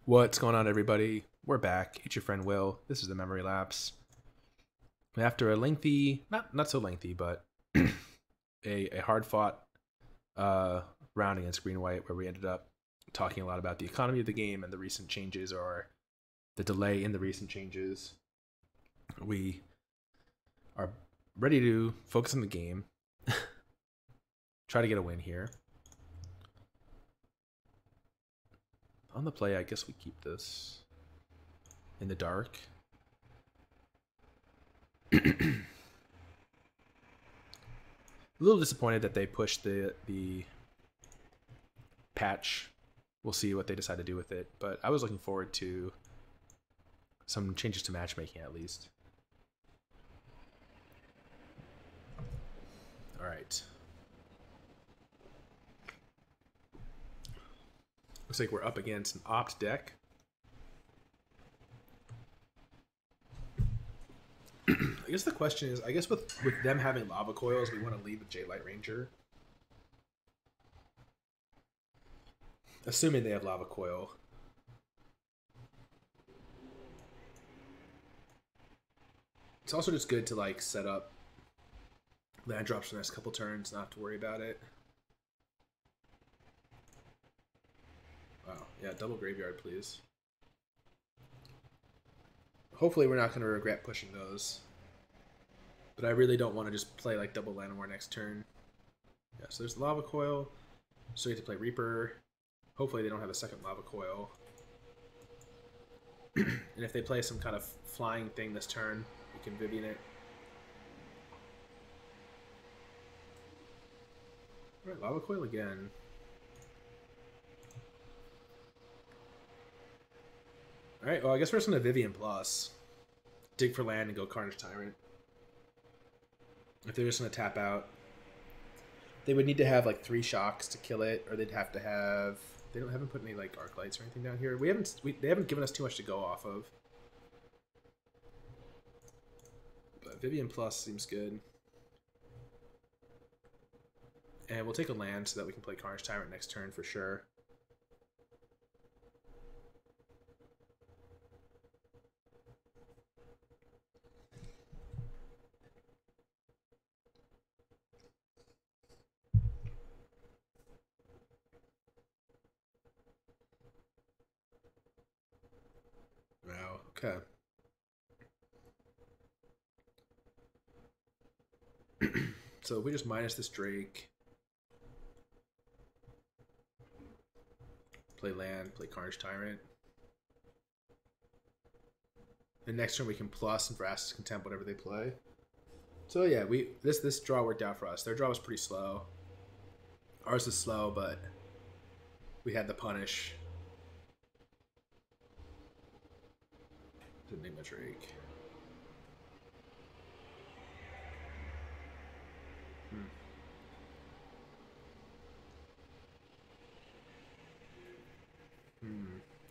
What's going on, everybody? We're back. It's your friend Will. This is the Memory Lapse. After a lengthy, not so lengthy, but a hard-fought round against Green White, where we ended up talking a lot about the economy of the game and the recent changes, or the delay in the recent changes, we are ready to focus on the game. Try to get a win here. On the play, I guess we keep this in the dark. A little disappointed that they pushed the patch. We'll see what they decide to do with it, but I was looking forward to some changes to matchmaking at least. All right. Looks like we're up against an opt deck. I guess the question is, with them having lava coils, we want to lead with Jadelight Ranger. Assuming they have lava coil. It's also just good to like set up land drops for the next couple turns, not have to worry about it. Wow, yeah, double graveyard, please. Hopefully we're not going to regret pushing those. But I really don't want to just play like double Llanowar next turn. Yeah, so there's the lava coil. So you have to play Reaper. Hopefully they don't have a second lava coil. And if they play some kind of flying thing this turn, we can Vivien it. Alright, lava coil again. Alright, well I guess we're just going to Vivien plus. Dig for land and go Carnage Tyrant. If they're just going to tap out, they would need to have like 3 shocks to kill it, or they'd have to have... They haven't put any like arc lights or anything down here. They haven't given us too much to go off of. But Vivien plus seems good. And we'll take a land so that we can play Carnage Tyrant next turn for sure. Wow, okay. So if we just minus this Drake, play land, play Carnage Tyrant. And next turn we can plus and Vraska's Contempt whatever they play. So yeah, this draw worked out for us. Their draw was pretty slow. Ours is slow, but we had the punish. Enigma Drake.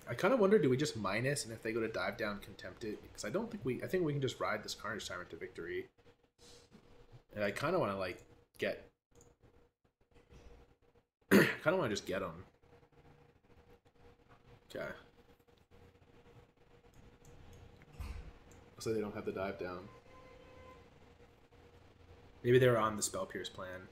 I kind of wonder, do we just minus, and if they go to dive down, Contempt it? Because I think we can just ride this Carnage Tyrant to victory. And I kind of want to like get... I kind of want to just get them. Okay. So they don't have the dive down. Maybe they're on the Spell Pierce plan.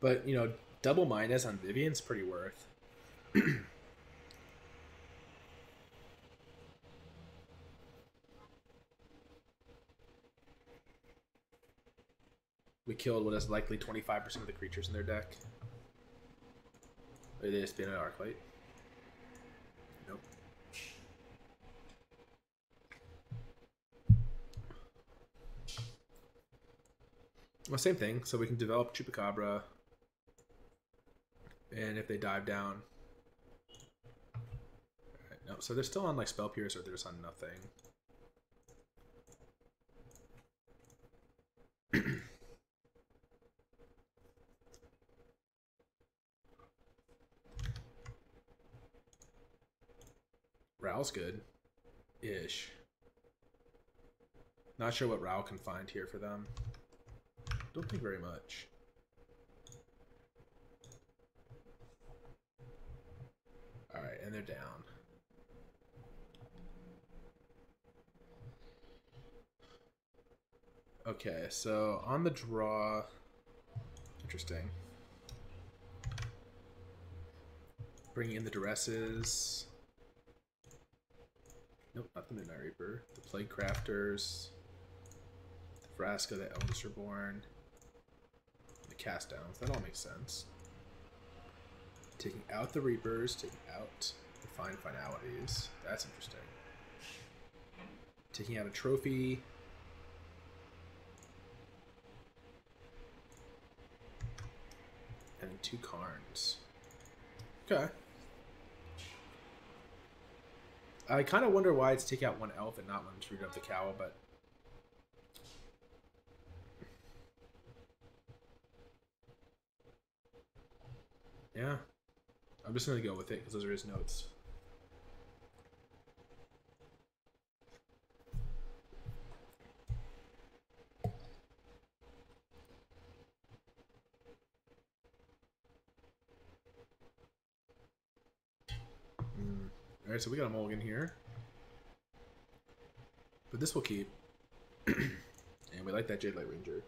But, you know, double minus on Vivien's pretty worth. We killed what is likely 25% of the creatures in their deck. Or they just been an Arclight. Nope. Well, same thing. So we can develop Chupacabra. And if they dive down... Alright, no, so they're still on like Spell Pierce, or they're just on nothing. Ral's good. Ish. Not sure what Rao can find here for them. Don't think very much. Alright, and they're down. Okay, so on the draw... Interesting. Bringing in the Duresses. Nope, not the Midnight Reaper. The Plaguecrafters. The Vraska, the Eldest Reborn. The Cast Downs. That all makes sense. Taking out the Reapers, taking out the Finalities. That's interesting. Taking out a trophy. And 2 Karns. Okay. I kind of wonder why it's take out 1 elf and not one to root up the Cowl, but... yeah. I'm just going to go with it because those are his notes. Alright, so we got a mulligan here. But this will keep. And we like that Jadelight Ranger.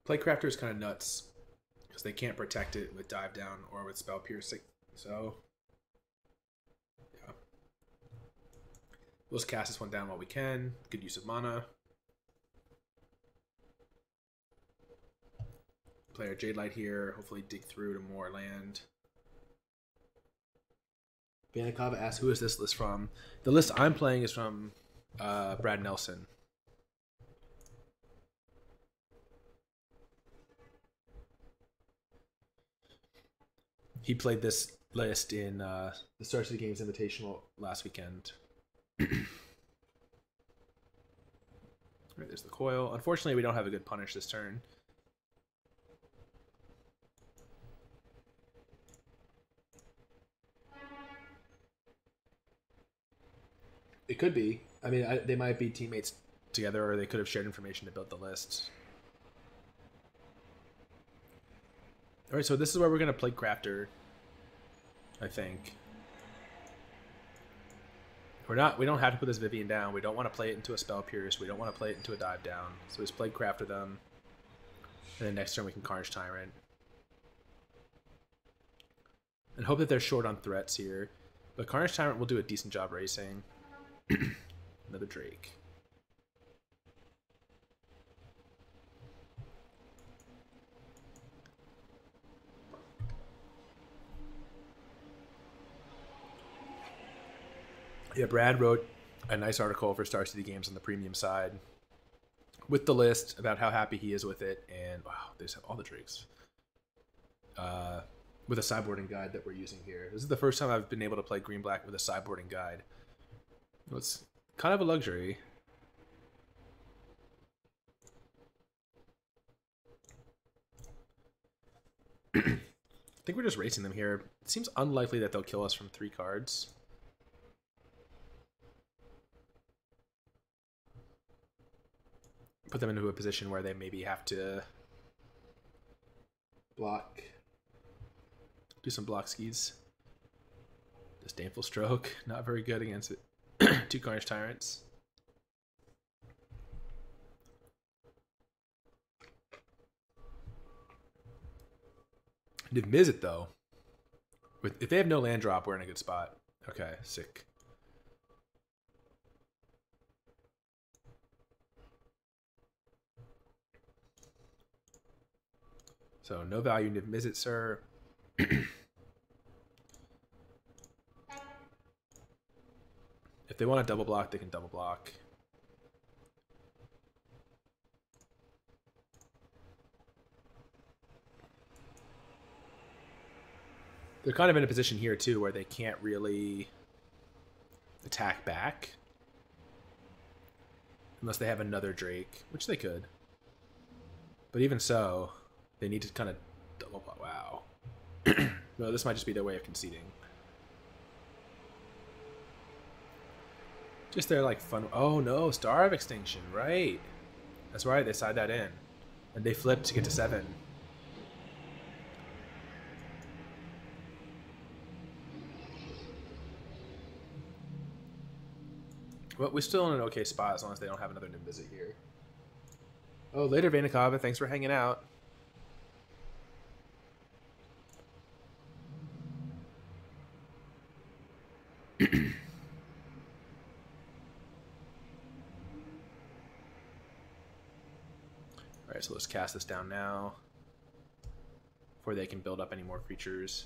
Plaguecrafter is kind of nuts because they can't protect it with Dive Down or with Spell Piercing. So, yeah. We'll just cast this one down while we can. Good use of mana. Play our Jadelight here. Hopefully dig through to more land. Banakava asks, who is this list from? The list I'm playing is from Brad Nelson. He played this list in the Star City Games Invitational last weekend. Right, there's the coil. Unfortunately, we don't have a good punish this turn. It could be. I mean, they might be teammates together, or they could have shared information to build the list. All right, so this is where we're going to play Crafter, I think. We don't have to put this Vivien down. We don't want to play it into a Spell Pierce. We don't want to play it into a Dive Down. So we just play Crafter them. And then next turn we can Carnage Tyrant. And hope that they're short on threats here. But Carnage Tyrant will do a decent job racing. Another Drake. Yeah, Brad wrote a nice article for Star City Games on the premium side with the list about how happy he is with it, and wow, they just have all the Drakes. With a sideboarding guide that we're using here. This is the first time I've been able to play green-black with a sideboarding guide. It's kind of a luxury. I think we're just racing them here. It seems unlikely that they'll kill us from 3 cards. Put them into a position where they maybe have to block, do some block skis. Disdainful Stroke, not very good against it. 2 Carnage Tyrants. Did miss it though. If they have no land drop, we're in a good spot. Okay, sick. So no value, Niv Mizzet, sir. If they want to double block, they can double block. They're kind of in a position here, too, where they can't really attack back. Unless they have another Drake, which they could. But even so, they need to kind of... Oh, wow. No, this might just be their way of conceding. Just their, like, fun... Oh, no, Star of Extinction, right. That's right, they side that in. And they flip to get to 7. Well, we're still in an okay spot as long as they don't have another Nimbisit here. Oh, later, Vanikava. Thanks for hanging out. Alright, so let's cast this down now. Before they can build up any more creatures.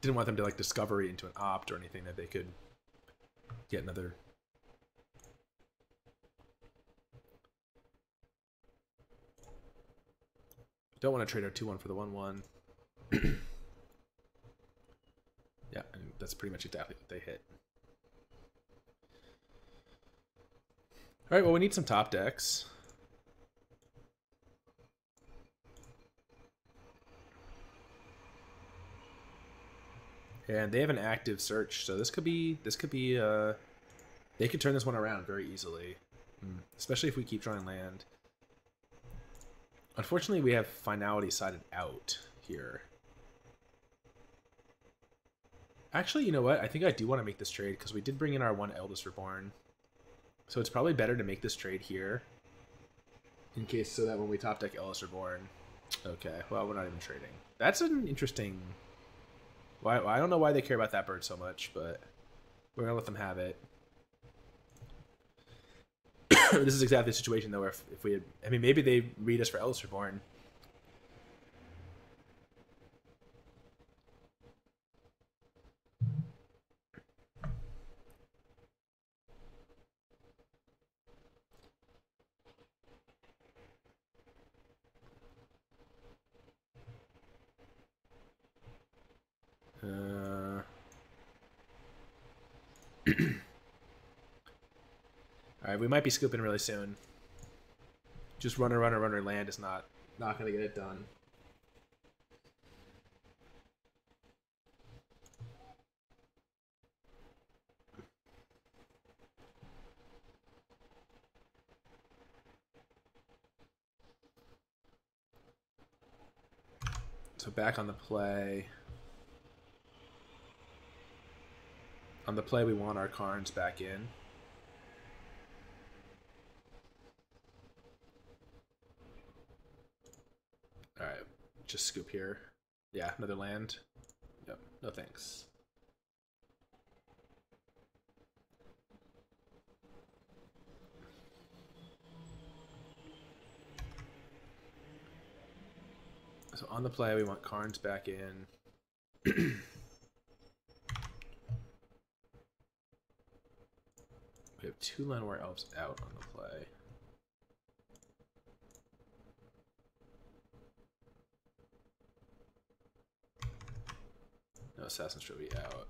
Didn't want them to like discovery into an opt or anything that they could get another. Don't want to trade our 2/1 for the 1/1. Yeah, and that's pretty much exactly what they hit. All right, well, we need some top decks. And they have an active search, so this could be they could turn this one around very easily. Especially if we keep drawing land. Unfortunately, we have Finality sided out here. Actually, you know what? I think I do want to make this trade because we did bring in our 1 Eldest Reborn. So it's probably better to make this trade here. In case, so that when we top deck Eldest Reborn. Okay, well, we're not even trading. That's an interesting... Why, I don't know why they care about that bird so much, but we're going to let them have it. This is exactly the situation, though, where if we had... I mean, maybe they read us for Eldest Reborn. Alright, we might be scooping really soon. Just runner, land is not going to get it done. So back on the play. On the play, we want our Karns back in. Alright, just scoop here. Yeah, another land. Yep, no thanks. So on the play, we want Karns back in. We have 2 Llanowar Elves out on the play. No Assassin's Trophy out.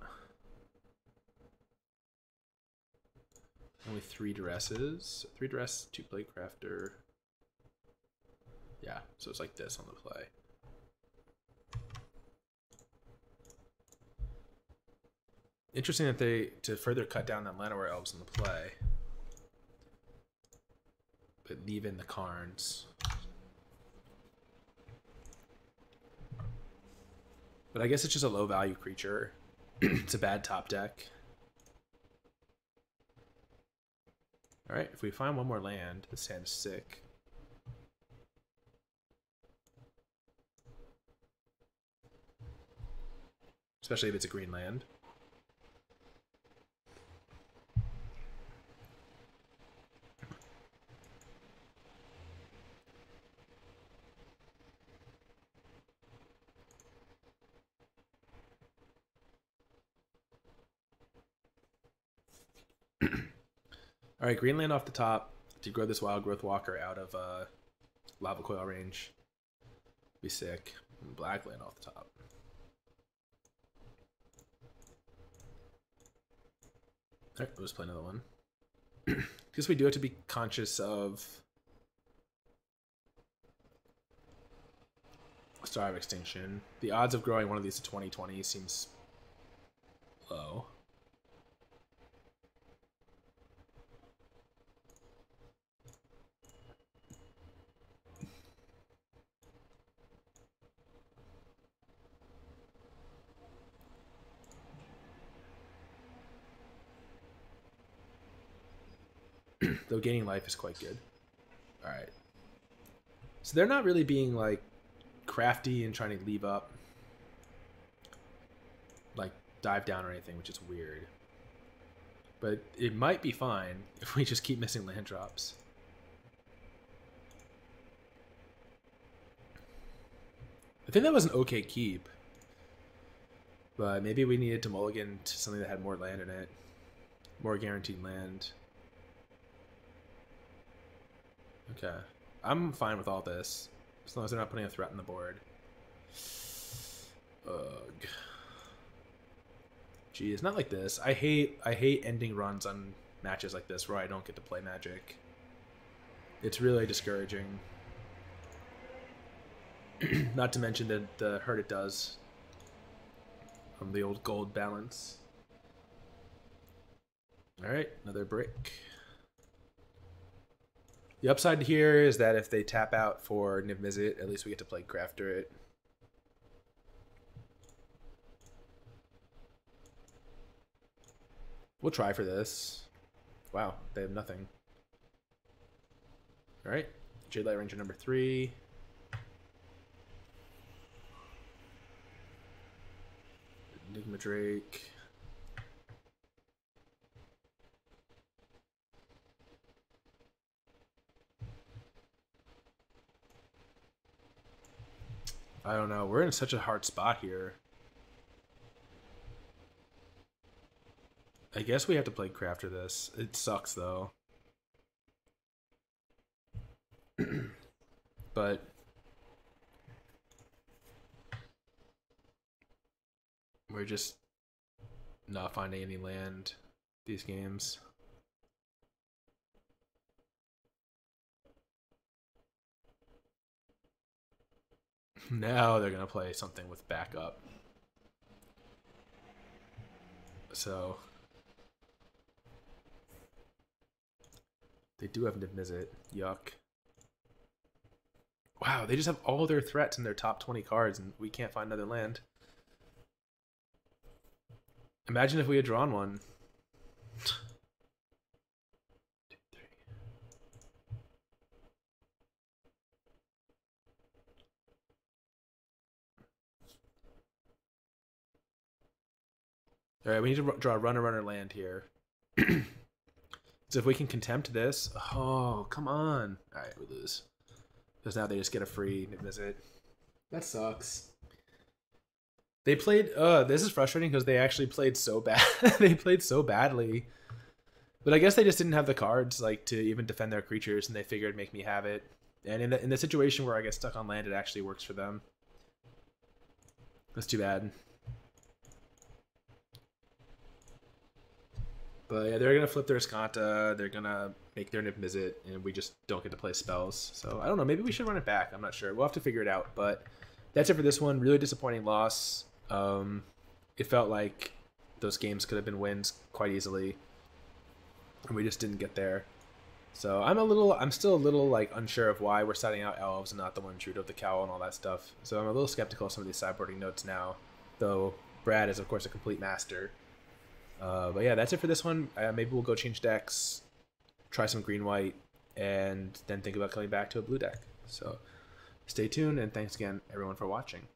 Only 3 Duresses. 3 Duress, 2 Plaguecrafter. Yeah, so it's like this on the play. Interesting that they, to further cut down on Llanowar Elves in the play, but leave in the Karns. But I guess it's just a low value creature. It's a bad top deck. Alright, if we find one more land, this hand is sick. Especially if it's a green land. All right, green land off the top to grow this Wildgrowth Walker out of Lava Coil range. Be sick. And black land off the top. All right, we'll just play another one. Because we do have to be conscious of Star of Extinction. The odds of growing one of these to 2020 seems low. Though gaining life is quite good. Alright. So they're not really being, like, crafty and trying to leave up, like, dive down or anything, which is weird. But it might be fine if we just keep missing land drops. I think that was an okay keep. But maybe we needed to mulligan to something that had more land in it. More guaranteed land. Okay. I'm fine with all this. As long as they're not putting a threat on the board. Ugh. Gee, it's not like this. I hate ending runs on matches like this where I don't get to play Magic. It's really discouraging. Not to mention the hurt it does from the old gold balance. Alright, another brick. The upside here is that if they tap out for Niv Mizzet, at least we get to Plaguecrafter it. We'll try for this. Wow, they have nothing. Alright, Jadelight Ranger number 3. Enigma Drake. I don't know. We're in such a hard spot here. I guess we have to Plaguecrafter this. It sucks though. But we're just not finding any land these games. Now they're going to play something with backup. So they do have Niv Mizzet. Yuck. Wow, they just have all their threats in their top 20 cards and we can't find another land. Imagine if we had drawn one. Alright, we need to draw a runner land here. So if we can Contempt this... Oh, come on. Alright, we lose. Because now they just get a free Niv Mizzet. That sucks. They played... this is frustrating because they actually played so bad. They played so badly. But I guess they just didn't have the cards like to even defend their creatures, and they figured make me have it. And in the situation where I get stuck on land, it actually works for them. That's too bad. But yeah, they're going to flip their Escanta, they're going to make their Niv Mizzet, and we just don't get to play spells. So I don't know, maybe we should run it back. I'm not sure. We'll have to figure it out. But that's it for this one. Really disappointing loss. It felt like those games could have been wins quite easily, and we just didn't get there. So I'm still a little like unsure of why we're setting out elves and not the one Druid of the Cowl and all that stuff. So I'm a little skeptical of some of these sideboarding notes now, though Brad is of course a complete master. But yeah, that's it for this one. Maybe we'll go change decks, try some green-white, and then think about coming back to a blue deck. So stay tuned, and thanks again, everyone, for watching.